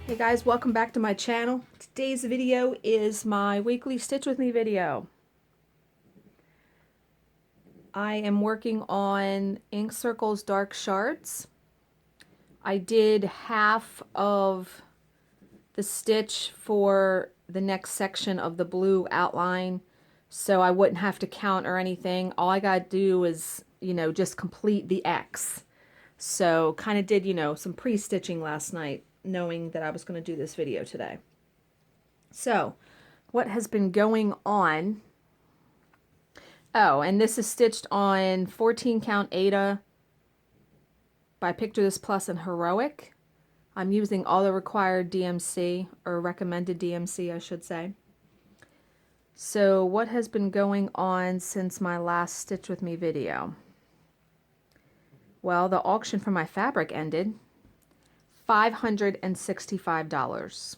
Hey guys, welcome back to my channel. Today's video is my weekly Stitch With Me video. I am working on Ink Circles Dark Shards. I did half of the stitch for the next section of the blue outline, so I wouldn't have to count or anything. All I gotta do is, just complete the X. So kind of did, some pre-stitching last night, knowing that I was going to do this video today. So, what has been going on? Oh, and this is stitched on 14 count Aida by Picture This Plus and Heroic. I'm using all the required DMC, or recommended DMC, I should say. So, what has been going on since my last Stitch With Me video? Well, the auction for my fabric ended. $565.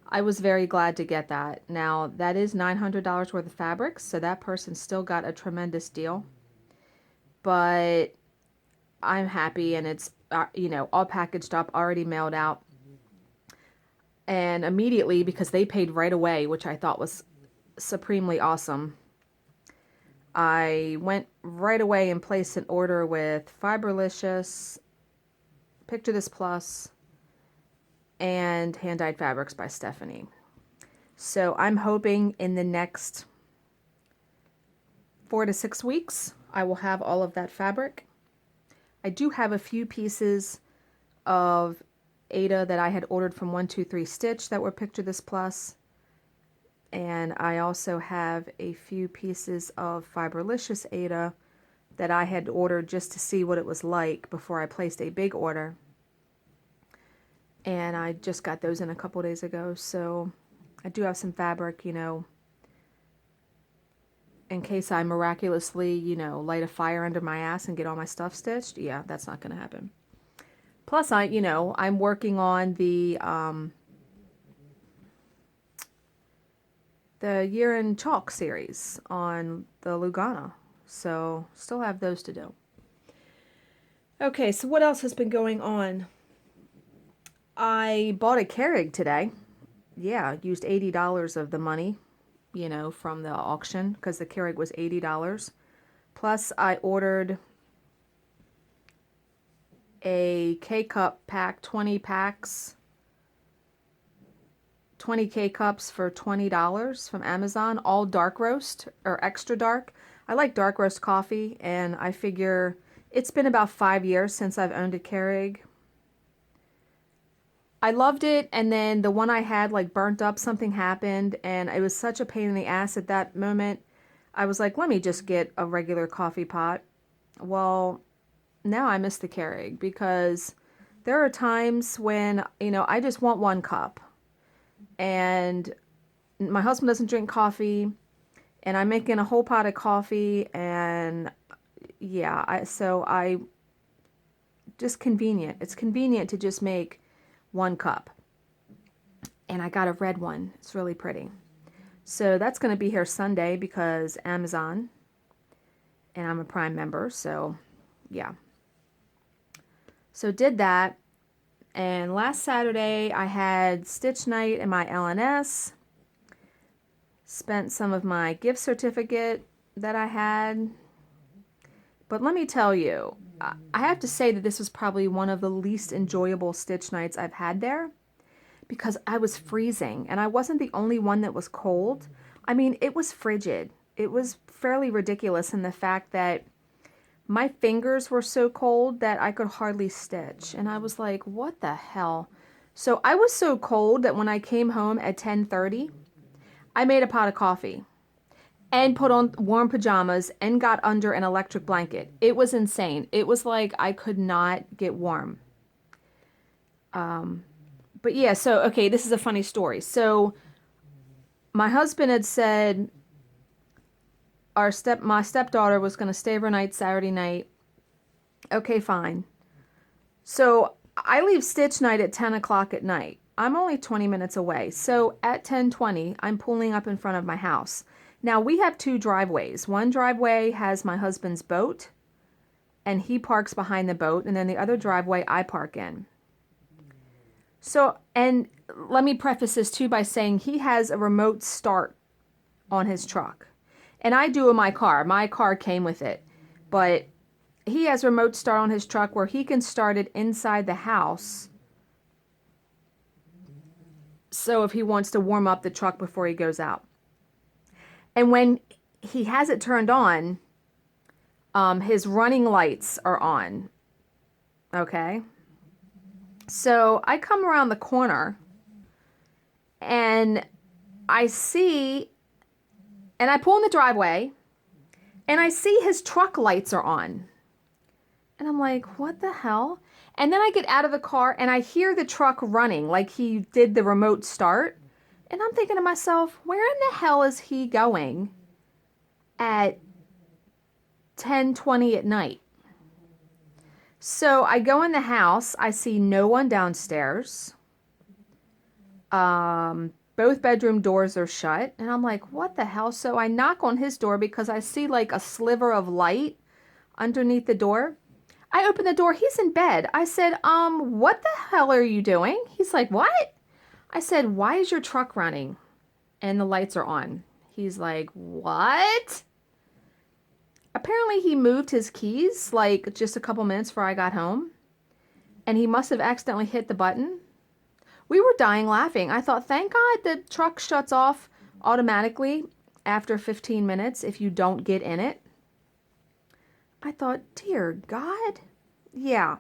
I was very glad to get that. Now, that is $900 worth of fabric, so that person still got a tremendous deal. But I'm happy, and it's, all packaged up, already mailed out. And immediately, because they paid right away, which I thought was supremely awesome, I went right away and placed an order with Fiberlicious, Picture This Plus, and Hand Dyed Fabrics by Stephanie. So I'm hoping in the next 4 to 6 weeks I will have all of that fabric. I do have a few pieces of Aida that I had ordered from 123 Stitch that were Picture This Plus. And I also have a few pieces of Fiberlicious Aida that I had ordered just to see what it was like before I placed a big order. And I just got those in a couple days ago, so I do have some fabric, in case I miraculously, light a fire under my ass and get all my stuff stitched. Yeah, that's not going to happen. Plus, I'm working on the Year in Chalk series on the Lugana, so still have those to do. Okay, so what else has been going on? I bought a Keurig today. Yeah, used $80 of the money, from the auction, because the Keurig was $80. Plus, I ordered a K-Cup pack, 20 packs, 20 K-Cups for $20 from Amazon, all dark roast, or extra dark. I like dark roast coffee, and I figure it's been about 5 years since I've owned a Keurig. I loved it, and then the one I had burnt up, something happened, and it was such a pain in the ass at that moment. I was like, let me just get a regular coffee pot. Well, now I miss the Keurig, because there are times when, I just want one cup. And my husband doesn't drink coffee, and I'm making a whole pot of coffee, and yeah, just convenient. It's convenient to just make one cup. And I got a red one. It's really pretty. So that's going to be here Sunday because Amazon, and I'm a Prime member, so yeah. So did that, and last Saturday I had stitch night in my LNS. Spent some of my gift certificate that I had. But let me tell you, I have to say that this was probably one of the least enjoyable stitch nights I've had there, because I was freezing, and I wasn't the only one that was cold. I mean, it was frigid. It was fairly ridiculous in the fact that my fingers were so cold that I could hardly stitch, and I was like, what the hell? So I was so cold that when I came home at 10:30, I made a pot of coffee and put on warm pajamas and got under an electric blanket. It was insane. It was like I could not get warm. But yeah, so, okay, this is a funny story. So my husband had said my stepdaughter was going to stay overnight Saturday night. Okay, fine. So I leave stitch night at 10 o'clock at night. I'm only 20 minutes away. So at 10:20, I'm pulling up in front of my house. Now, we have 2 driveways. One driveway has my husband's boat, and he parks behind the boat, and then the other driveway I park in. So, and let me preface this too by saying he has a remote start on his truck. And I do in my car. My car came with it. But he has remote start on his truck where he can start it inside the house. So if he wants to warm up the truck before he goes out. And when he has it turned on, his running lights are on. Okay. So I come around the corner and I see, and I pull in the driveway and I see his truck lights are on. And I'm like, what the hell? And then I get out of the car and I hear the truck running like he did the remote start. And I'm thinking to myself, where in the hell is he going at 10:20 at night? So I go in the house. I see no one downstairs. Both bedroom doors are shut. And I'm like, what the hell? So I knock on his door because I see like a sliver of light underneath the door. I open the door. He's in bed. I said, what the hell are you doing? He's like, what? I said, why is your truck running and the lights are on? He's like, what? Apparently he moved his keys like just a couple minutes before I got home. And he must have accidentally hit the button. We were dying laughing. I thought, thank God the truck shuts off automatically after 15 minutes if you don't get in it. I thought, dear God. Yeah.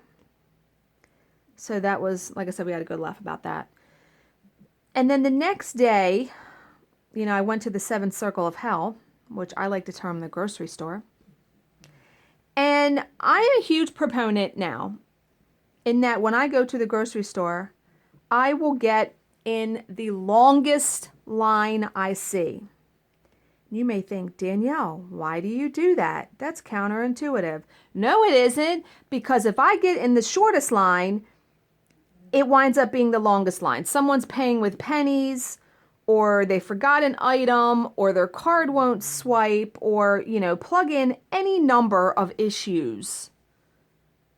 So that was, like I said, we had a good laugh about that. And then the next day, you know, I went to the seventh circle of hell, which I like to term the grocery store. And I'm a huge proponent now in that when I go to the grocery store, I will get in the longest line I see. You may think, Danielle, why do you do that? That's counterintuitive. No, it isn't, because if I get in the shortest line, it winds up being the longest line. Someone's paying with pennies, or they forgot an item, or their card won't swipe, or, you know, plug in any number of issues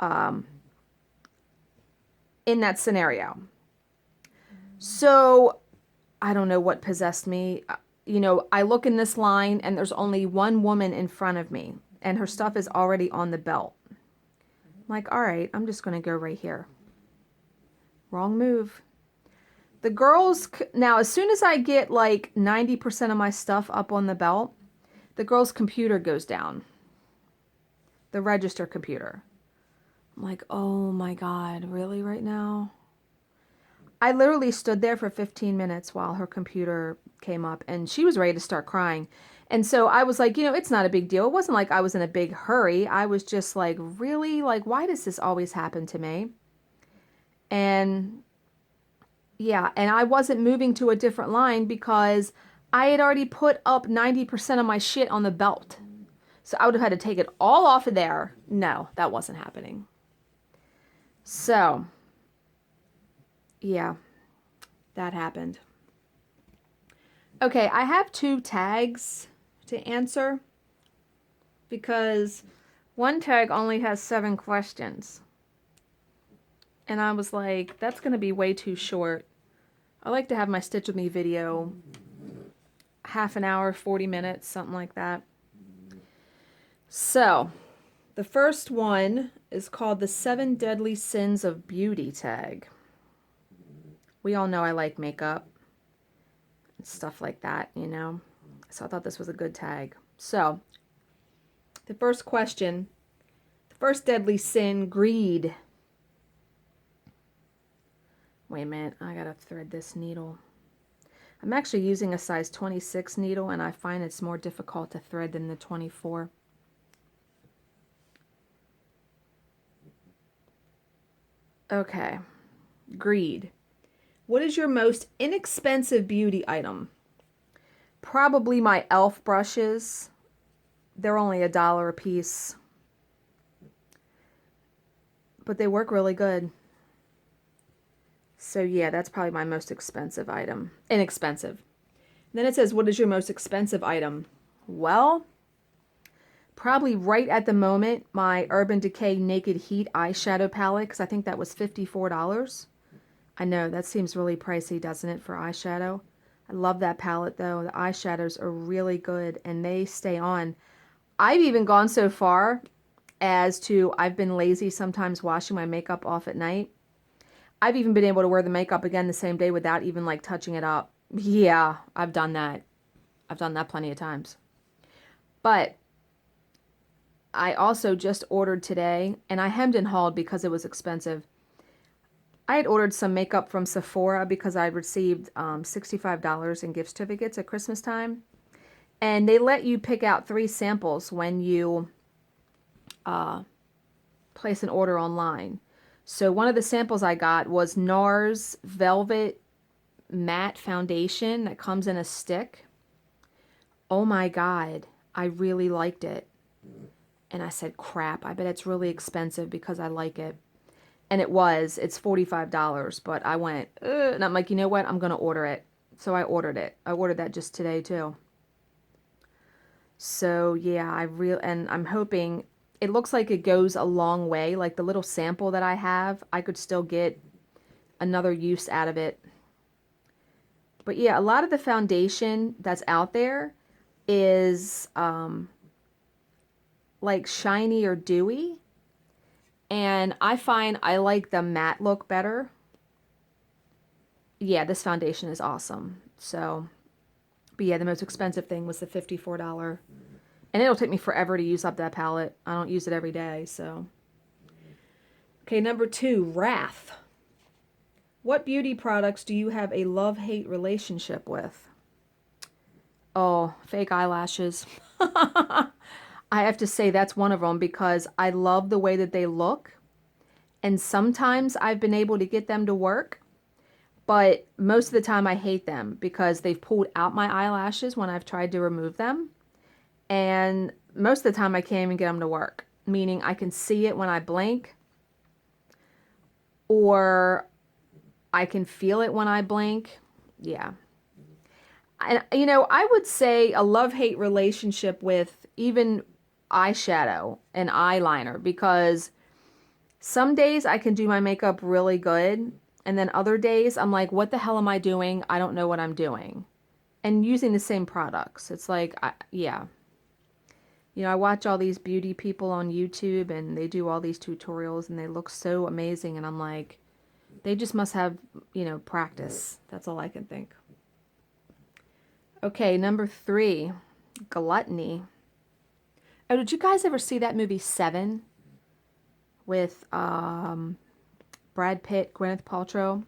in that scenario. So I don't know what possessed me. You know, I look in this line and there's only one woman in front of me and her stuff is already on the belt. I'm like, all right, I'm just going to go right here. Wrong move. The girls, now as soon as I get like 90% of my stuff up on the belt, the girl's computer goes down. The register computer. I'm like, oh my God, really right now? I literally stood there for 15 minutes while her computer came up and she was ready to start crying. And so I was like, you know, it's not a big deal. It wasn't like I was in a big hurry. I was just like, really? Like, why does this always happen to me? And yeah, and I wasn't moving to a different line because I had already put up 90% of my shit on the belt. So I would have had to take it all off of there. No, that wasn't happening. So yeah, that happened. Okay, I have 2 tags to answer because one tag only has 7 questions. And I was like, that's going to be way too short. I like to have my Stitch With Me video half an hour, 40 minutes, something like that. So, the first one is called the 7 Deadly Sins of Beauty tag. We all know I like makeup and stuff like that, you know. So I thought this was a good tag. So, the first question, the first deadly sin, greed. Wait a minute, I gotta thread this needle. I'm actually using a size 26 needle and I find it's more difficult to thread than the 24. Okay, greed. What is your most inexpensive beauty item? Probably my e.l.f. brushes. They're only $1 a piece. But they work really good. So yeah, that's probably my most expensive item. Inexpensive. Then it says, what is your most expensive item? Well, probably right at the moment, my Urban Decay Naked Heat eyeshadow palette, because I think that was $54. I know, that seems really pricey, doesn't it, for eyeshadow? I love that palette, though. The eyeshadows are really good, and they stay on. I've even gone so far as to, I've been lazy sometimes washing my makeup off at night. I've even been able to wear the makeup again the same day without even, like, touching it up. Yeah, I've done that. I've done that plenty of times. But I also just ordered today, and I hemmed and hawed because it was expensive. I had ordered some makeup from Sephora because I received $65 in gift certificates at Christmas time. And they let you pick out 3 samples when you place an order online. So one of the samples I got was Nars Velvet Matte Foundation that comes in a stick. Oh my God, I really liked it. And I said, crap, I bet it's really expensive because I like it. And it was. It's $45. But I went, ugh, and I'm like, you know what? I'm going to order it. So I ordered it. I ordered that just today too. So yeah, and I'm hoping, it looks like it goes a long way. Like the little sample that I have, I could still get another use out of it. But yeah, a lot of the foundation that's out there is like shiny or dewy. And I find I like the matte look better. Yeah, this foundation is awesome. So, but yeah, the most expensive thing was the $54. And it'll take me forever to use up that palette. I don't use it every day, so. Okay, number 2, Wrath. What beauty products do you have a love-hate relationship with? Oh, fake eyelashes. I have to say that's one of them because I love the way that they look. And sometimes I've been able to get them to work. But most of the time I hate them because they've pulled out my eyelashes when I've tried to remove them. And most of the time I can't even get them to work. Meaning I can see it when I blink. Or I can feel it when I blink. Yeah. And, you know, I would say a love-hate relationship with even eyeshadow and eyeliner because some days I can do my makeup really good, and then other days I'm like, what the hell am I doing? I don't know what I'm doing. And using the same products. It's like, yeah. You know, I watch all these beauty people on YouTube, and they do all these tutorials, and they look so amazing, and I'm like, they just must have, you know, practice. That's all I can think. Okay, number 3, Gluttony. Oh, did you guys ever see that movie 7 with Brad Pitt, Gwyneth Paltrow,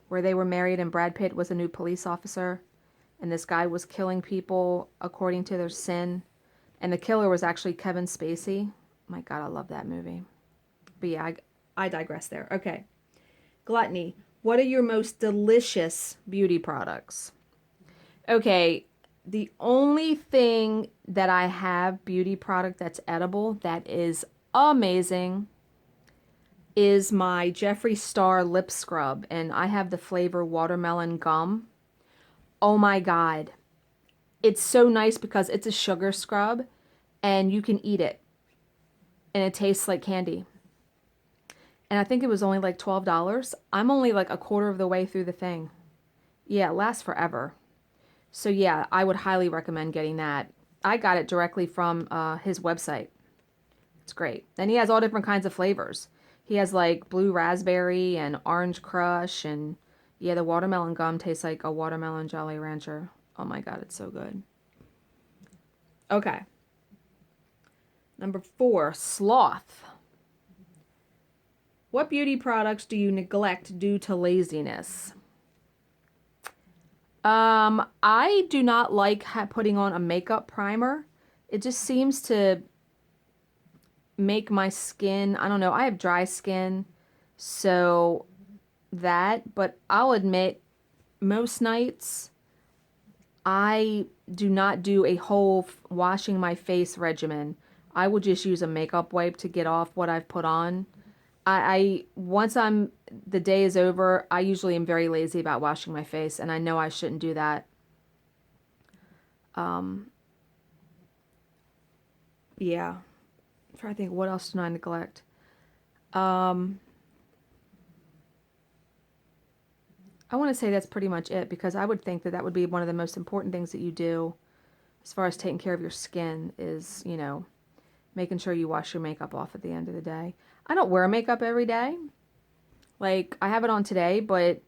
where they were married and Brad Pitt was a new police officer and this guy was killing people according to their sin, and the killer was actually Kevin Spacey? My God, I love that movie. But yeah, I digress there. Okay. Gluttony. What are your most delicious beauty products? Okay, the only thing that I have beauty product that's edible that is amazing is my Jeffree Star lip scrub, and I have the flavor watermelon gum. Oh my God. It's so nice because it's a sugar scrub and you can eat it and it tastes like candy. And I think it was only like $12. I'm only like a quarter of the way through the thing. Yeah, it lasts forever. So yeah, I would highly recommend getting that. I got it directly from his website. It's great. And he has all different kinds of flavors. He has like blue raspberry and orange crush, and yeah, the watermelon gum tastes like a watermelon Jolly Rancher. Oh my God, it's so good. Okay. Number 4, sloth. What beauty products do you neglect due to laziness? I do not like putting on a makeup primer. It just seems to make my skin, I don't know, I have dry skin, so but I'll admit, most nights, I do not do a whole washing my face regimen. I will just use a makeup wipe to get off what I've put on. Once the day is over, I usually am very lazy about washing my face, and I know I shouldn't do that. Yeah. I'm trying to think, what else do I neglect? I want to say that's pretty much it, because I would think that that would be one of the most important things that you do as far as taking care of your skin is, you know, making sure you wash your makeup off at the end of the day. I don't wear makeup every day. Like, I have it on today, but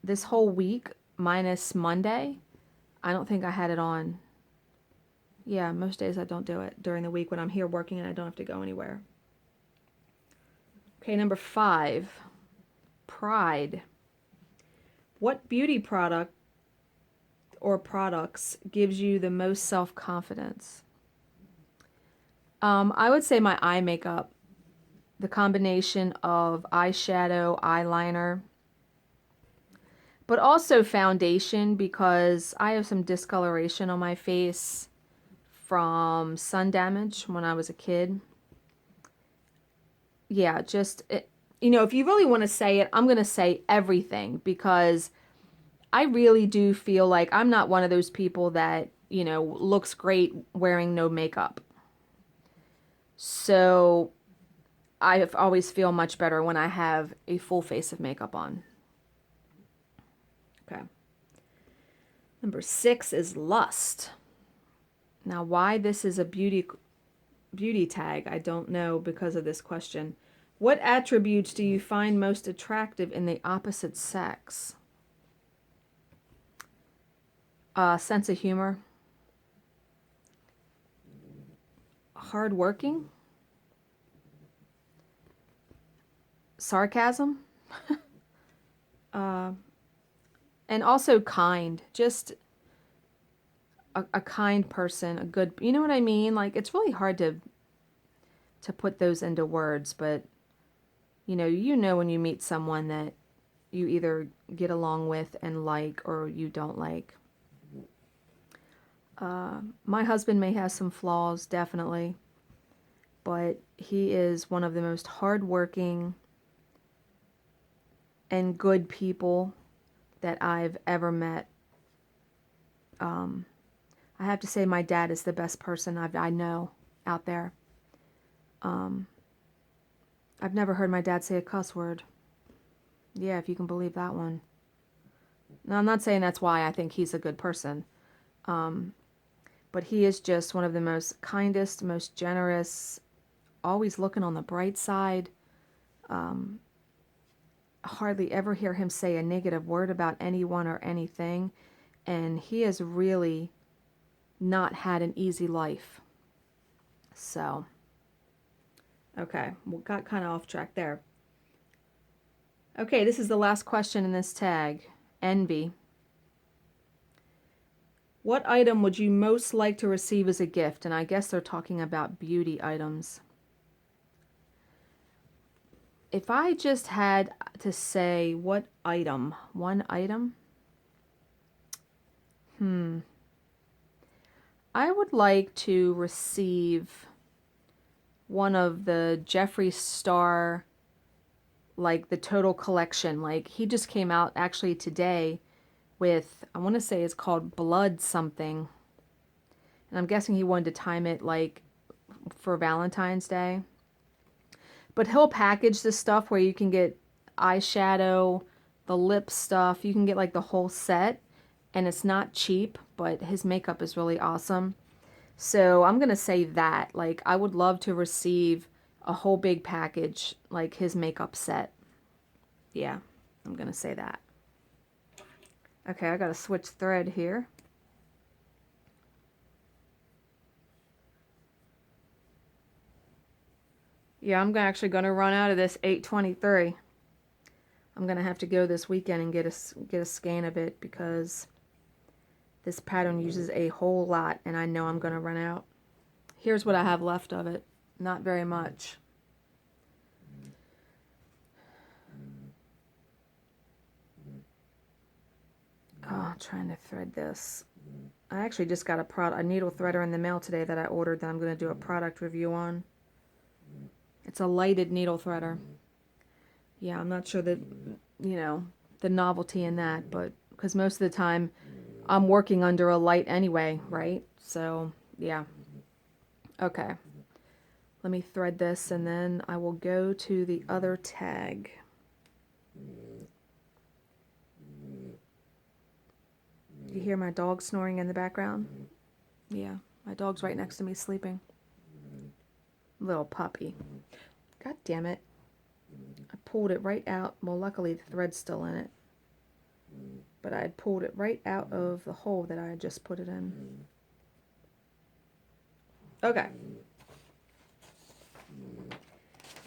this whole week, minus Monday, I don't think I had it on. Yeah, most days I don't do it during the week when I'm here working and I don't have to go anywhere. Okay, number 5, pride. What beauty product or products gives you the most self-confidence? I would say my eye makeup. The combination of eyeshadow, eyeliner, but also foundation, because I have some discoloration on my face from sun damage when I was a kid. Yeah, just, you know, if you really want to say it, I'm going to say everything, because I really do feel like I'm not one of those people that, you know, looks great wearing no makeup. So I always feel much better when I have a full face of makeup on. Okay. Number 6 is lust. Now, why this is a beauty tag, I don't know because of this question. What attributes do you find most attractive in the opposite sex? Sense of humor. Hardworking. Sarcasm. And also kind. Just a kind person, a good, you know what I mean? Like, it's really hard to put those into words, but you know when you meet someone that you either get along with and like, or you don't like. My husband may have some flaws, definitely, but he is one of the most hardworking and good people that I've ever met. I have to say my dad is the best person I know out there. I've never heard my dad say a cuss word. Yeah, if you can believe that one. Now, I'm not saying that's why I think he's a good person. But he is just one of the most kindest, most generous, always looking on the bright side. Hardly ever hear him say a negative word about anyone or anything. And he has really not had an easy life. So, okay, we got kind of off track there. Okay, this is the last question in this tag. Envy. What item would you most like to receive as a gift? And I guess they're talking about beauty items. If I just had to say what item, one item, I would like to receive one of the Jeffree Star, like the total collection. Like, he just came out actually today with, I want to say it's called Blood something. And I'm guessing he wanted to time it like for Valentine's Day. But he'll package this stuff where you can get eyeshadow, the lip stuff. You can get like the whole set. And it's not cheap, but his makeup is really awesome. So I'm going to say that. Like, I would love to receive a whole big package, like his makeup set. Yeah, I'm going to say that. Okay, I got to switch thread here. Yeah, I'm actually going to run out of this 823. I'm going to have to go this weekend and get a scan of it, because this pattern uses a whole lot, and I know I'm going to run out. Here's what I have left of it. Not very much. Oh, trying to thread this. I actually just got a needle threader in the mail today that I ordered that I'm going to do a product review on. It's a lighted needle threader. Yeah, I'm not sure that, you know, the novelty in that, but because most of the time I'm working under a light anyway, right? So, yeah. Okay. Let me thread this, and then I will go to the other tag. You hear my dog snoring in the background? Yeah, my dog's right next to me sleeping. Little puppy. God damn it. I pulled it right out. Well, luckily the thread's still in it. But I had pulled it right out of the hole that I had just put it in. Okay.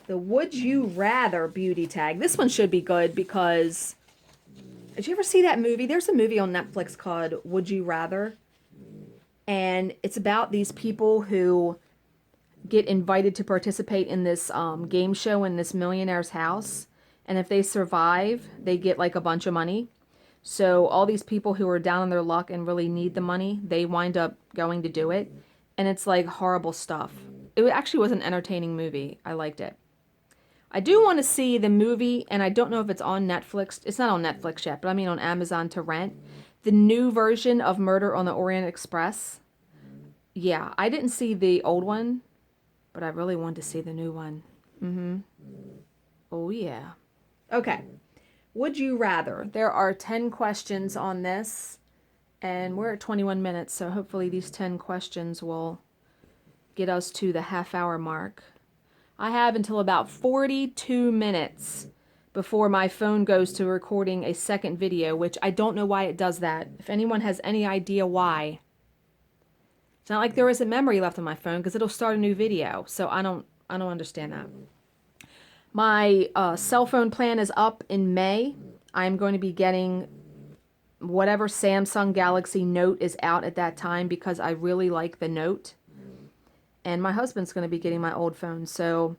The Would You Rather beauty tag. This one should be good because... Did you ever see that movie? There's a movie on Netflix called Would You Rather? And it's about these people who get invited to participate in this game show in this millionaire's house. And if they survive, they get like a bunch of money. So all these people who are down on their luck and really need the money, they wind up going to do it. And it's like horrible stuff. It actually was an entertaining movie. I liked it. I do want to see the movie, and I don't know if it's on Netflix. It's not on Netflix yet, but I mean on Amazon to rent. The new version of Murder on the Orient Express. Yeah, I didn't see the old one, but I really wanted to see the new one. Oh, yeah. Okay. Would you rather? There are 10 questions on this, and we're at 21 minutes, so hopefully these 10 questions will get us to the half-hour mark. I have until about 42 minutes before my phone goes to recording a second video, which I don't know why it does that. If anyone has any idea why. It's not like there isn't memory left on my phone because it'll start a new video. So I don't understand that. My cell phone plan is up in May. I'm going to be getting whatever Samsung Galaxy Note is out at that time because I really like the Note. And my husband's going to be getting my old phone. So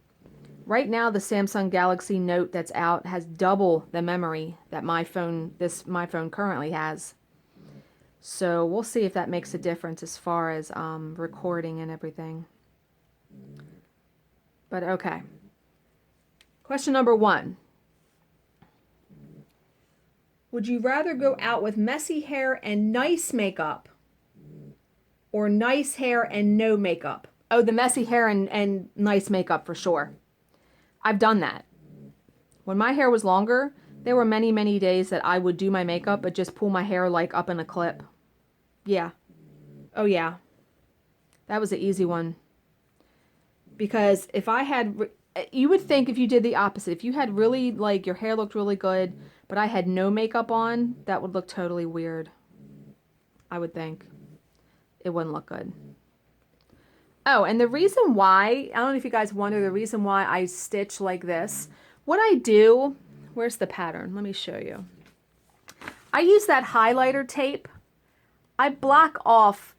right now the Samsung Galaxy Note that's out has double the memory that my phone currently has. So we'll see if that makes a difference as far as recording and everything. But okay. Question number 1. Would you rather go out with messy hair and nice makeup or nice hair and no makeup? Oh, the messy hair and nice makeup for sure. I've done that. When my hair was longer, there were many, many days that I would do my makeup but just pull my hair like up in a clip. Yeah. Oh, yeah. That was an easy one. Because if I had... You would think if you did the opposite. If you had really, like, your hair looked really good, but I had no makeup on, that would look totally weird. I would think. It wouldn't look good. Oh, and the reason why, I don't know if you guys wonder the reason why I stitch like this. What I do, where's the pattern? Let me show you. I use that highlighter tape. I block off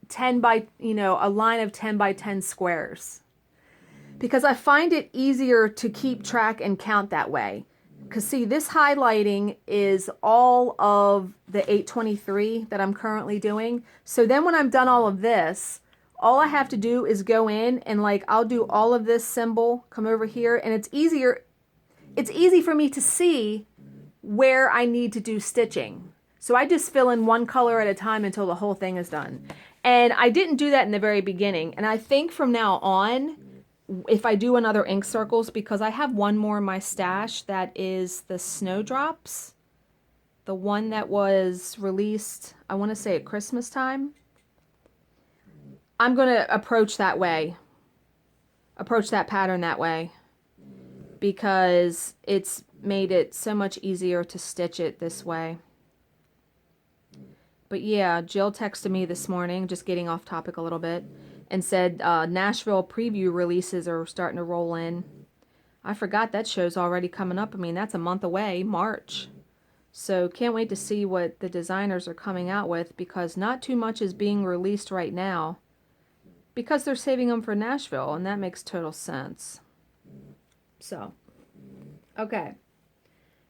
10 by, a line of 10 by 10 squares. Because I find it easier to keep track and count that way. Because see, this highlighting is all of the 823 that I'm currently doing. So then when I'm done all of this, all I have to do is go in and like, I'll do all of this symbol, come over here, and it's easy for me to see where I need to do stitching. So I just fill in one color at a time until the whole thing is done. And I didn't do that in the very beginning. And I think from now on, if I do another ink circles, because I have one more in my stash that is the Snowdrops. The one that was released, I want to say at Christmas time. I'm going to approach that way. Approach that pattern that way. Because it's made it so much easier to stitch it this way. But yeah, Jill texted me this morning, just getting off topic a little bit, and said Nashville preview releases are starting to roll in. I forgot that show's already coming up. I mean, that's a month away, March. So can't wait to see what the designers are coming out with because not too much is being released right now. Because they're saving them for Nashville, and that makes total sense. So, okay.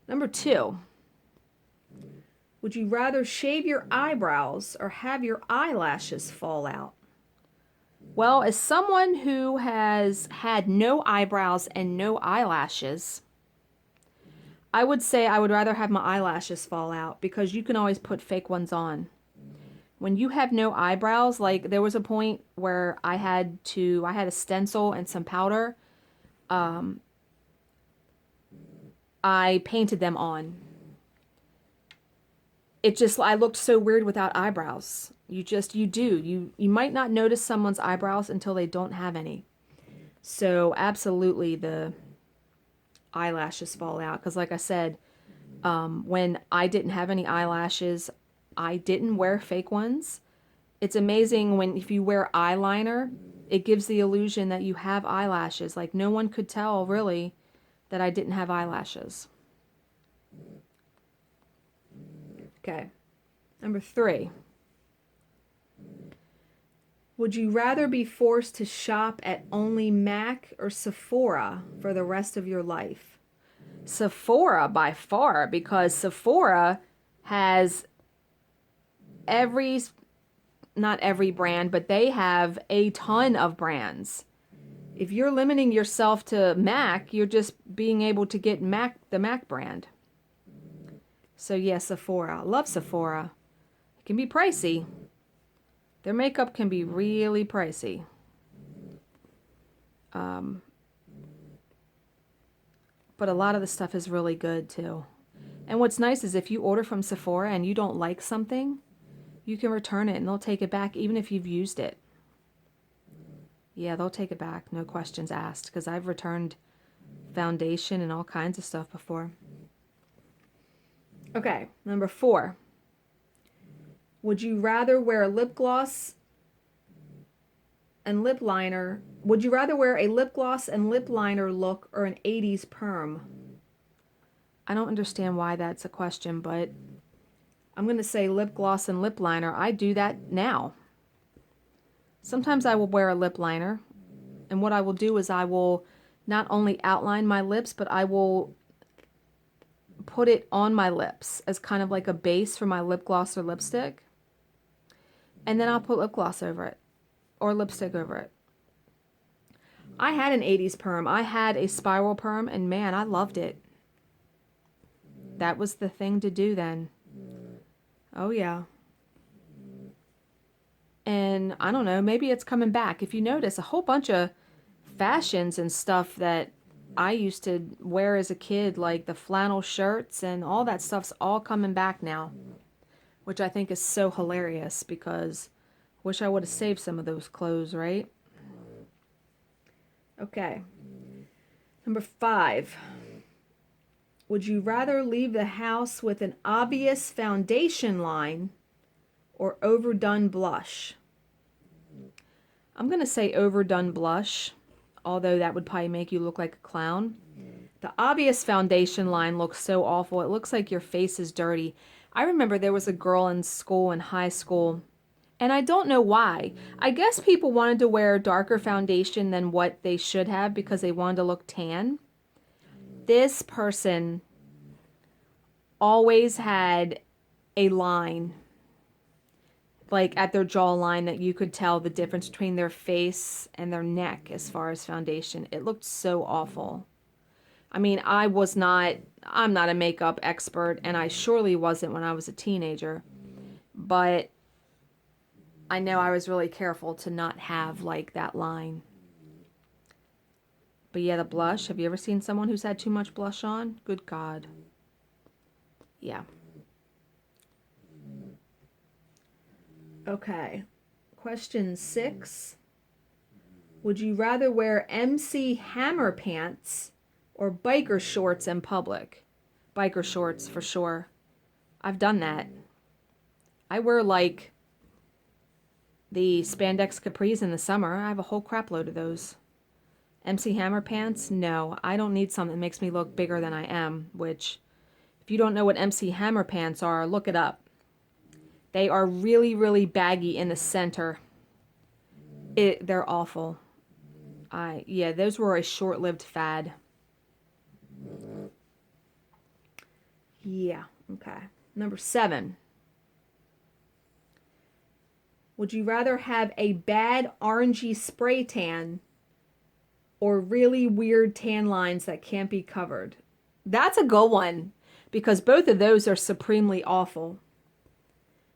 Number 2. Would you rather shave your eyebrows or have your eyelashes fall out? Well, as someone who has had no eyebrows and no eyelashes, I would say I would rather have my eyelashes fall out because you can always put fake ones on. When you have no eyebrows, like there was a point where I had a stencil and some powder. I painted them on. I looked so weird without eyebrows. You might not notice someone's eyebrows until they don't have any. So absolutely the eyelashes fall out. Because like I said, when I didn't have any eyelashes, I didn't wear fake ones. It's amazing if you wear eyeliner, it gives the illusion that you have eyelashes. Like no one could tell really that I didn't have eyelashes. Okay, number 3. Would you rather be forced to shop at only MAC or Sephora for the rest of your life? Sephora by far, because Sephora has not every brand, but they have a ton of brands. If you're limiting yourself to MAC, you're just being able to get the MAC brand. So yeah, Sephora. I love Sephora. It can be pricey. Their makeup can be really pricey. But a lot of the stuff is really good too. And what's nice is if you order from Sephora and you don't like something, you can return it and they'll take it back even if you've used it. Yeah, they'll take it back, no questions asked, because I've returned foundation and all kinds of stuff before. Okay, number 4. Would you rather wear lip gloss and lip liner? Would you rather wear a lip gloss and lip liner look or an 80s perm? I don't understand why that's a question, but I'm going to say lip gloss and lip liner. I do that now. Sometimes I will wear a lip liner, and what I will do is I will not only outline my lips, but I will put it on my lips as kind of like a base for my lip gloss or lipstick. And then I'll put lip gloss over it or lipstick over it. I had an 80s perm. I had a spiral perm, and man, I loved it. That was the thing to do then. Oh yeah. And I don't know, maybe it's coming back. If you notice, a whole bunch of fashions and stuff that I used to wear as a kid, like the flannel shirts and all that stuff's all coming back now, which I think is so hilarious because I wish I would have saved some of those clothes, right? Okay. Number 5. Would you rather leave the house with an obvious foundation line or overdone blush? I'm going to say overdone blush, although that would probably make you look like a clown. The obvious foundation line looks so awful. It looks like your face is dirty. I remember there was a girl in school, in high school, and I don't know why. I guess people wanted to wear darker foundation than what they should have because they wanted to look tan. This person always had a line, like at their jawline, that you could tell the difference between their face and their neck as far as foundation. It looked so awful. I mean, I'm not a makeup expert, and I surely wasn't when I was a teenager, but I know I was really careful to not have like that line. But yeah, the blush. Have you ever seen someone who's had too much blush on? Good God. Yeah. Okay. Question 6. Would you rather wear MC Hammer pants or biker shorts in public? Biker shorts for sure. I've done that. I wear like the spandex capris in the summer. I have a whole crap load of those. MC Hammer pants? No, I don't need something that makes me look bigger than I am, which, if you don't know what MC Hammer pants are, look it up. They are really, really baggy in the center. They're awful. Yeah, those were a short-lived fad. Yeah, okay. Number 7. Would you rather have a bad orangey spray tan or really weird tan lines that can't be covered? That's a good one, because both of those are supremely awful.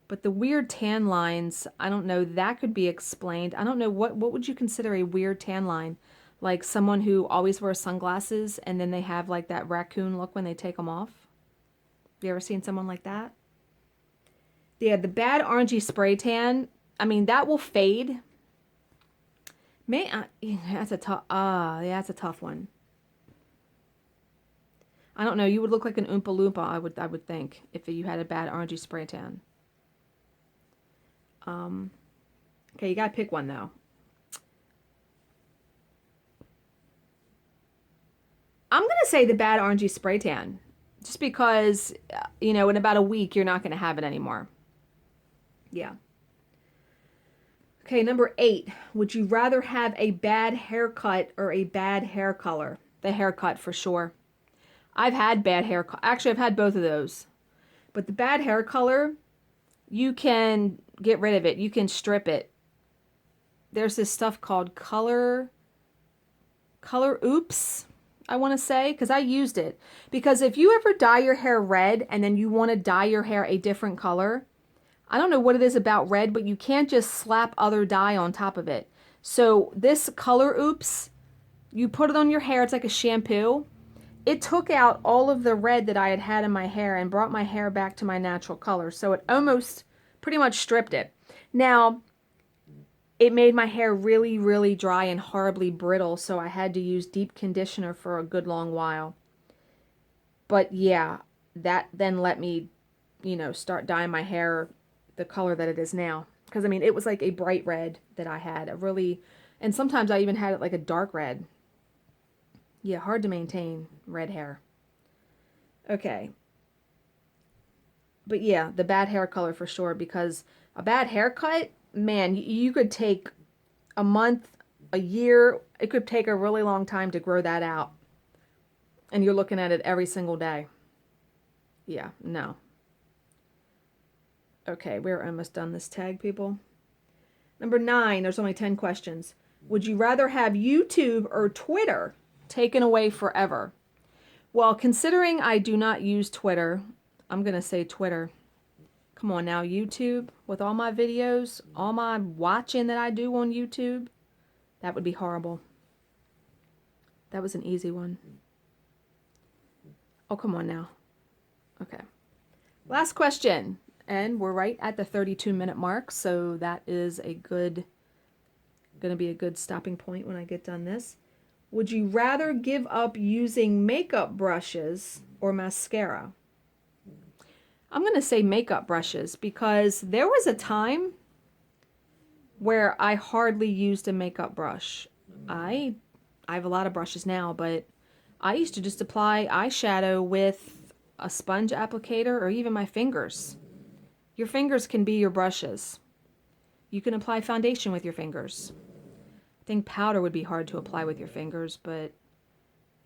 But the weird tan lines, I don't know, that could be explained. I don't know, what would you consider a weird tan line? Like someone who always wears sunglasses and then they have like that raccoon look when they take them off? Have you ever seen someone like that? Yeah, the bad orangey spray tan, I mean, that will fade. That's a tough, yeah, that's a tough one. I don't know, you would look like an Oompa Loompa, I would think, if you had a bad orangey spray tan. Okay, you gotta pick one though. I'm gonna say the bad orangey spray tan, just because, you know, in about a week you're not gonna have it anymore. Yeah. Okay, number 8. Would you rather have a bad haircut or a bad hair color? The haircut for sure. I've had bad hair. Actually, I've had both of those. But the bad hair color, you can get rid of it. You can strip it. There's this stuff called color oops, I want to say, because I used it. Because if you ever dye your hair red and then you want to dye your hair a different color, I don't know what it is about red, but you can't just slap other dye on top of it. So this color oops, you put it on your hair. It's like a shampoo. It took out all of the red that I had had in my hair and brought my hair back to my natural color. So it almost pretty much stripped it. Now, it made my hair really, really dry and horribly brittle, so I had to use deep conditioner for a good long while. But yeah, that then let me, you know, start dyeing my hair the color that it is now. Because, I mean, it was like a bright red that I had. A really, and sometimes I even had it like a dark red. Yeah, hard to maintain red hair. Okay. But yeah, the bad hair color for sure, because a bad haircut, man, you could take a month, a year, it could take a really long time to grow that out. And you're looking at it every single day. Yeah, no. Okay, we're almost done this tag, people. Number 9, there's only 10 questions. Would you rather have YouTube or Twitter taken away forever? Well, considering I do not use Twitter, I'm going to say Twitter. Come on now, YouTube, with all my videos, all my watching that I do on YouTube, that would be horrible. That was an easy one. Oh, come on now. Okay. Last question. And we're right at the 32-minute mark, so that is going to be a good stopping point when I get done this. Would you rather give up using makeup brushes or mascara? I'm going to say makeup brushes, because there was a time where I hardly used a makeup brush. I have a lot of brushes now, but I used to just apply eyeshadow with a sponge applicator or even my fingers. Your fingers can be your brushes. You can apply foundation with your fingers. I think powder would be hard to apply with your fingers, but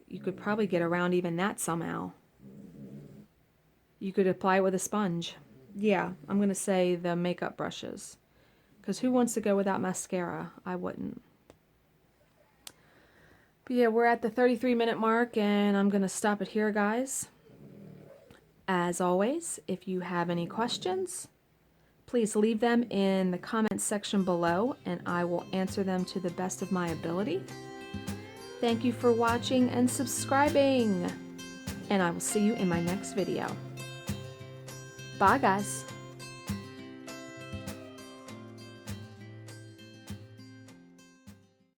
you could probably get around even that somehow. You could apply it with a sponge. Yeah, I'm going to say the makeup brushes. Because who wants to go without mascara? I wouldn't. But yeah, we're at the 33-minute mark, and I'm going to stop it here, guys. As always, if you have any questions, please leave them in the comments section below, and I will answer them to the best of my ability. Thank you for watching and subscribing, and I will see you in my next video. Bye, guys.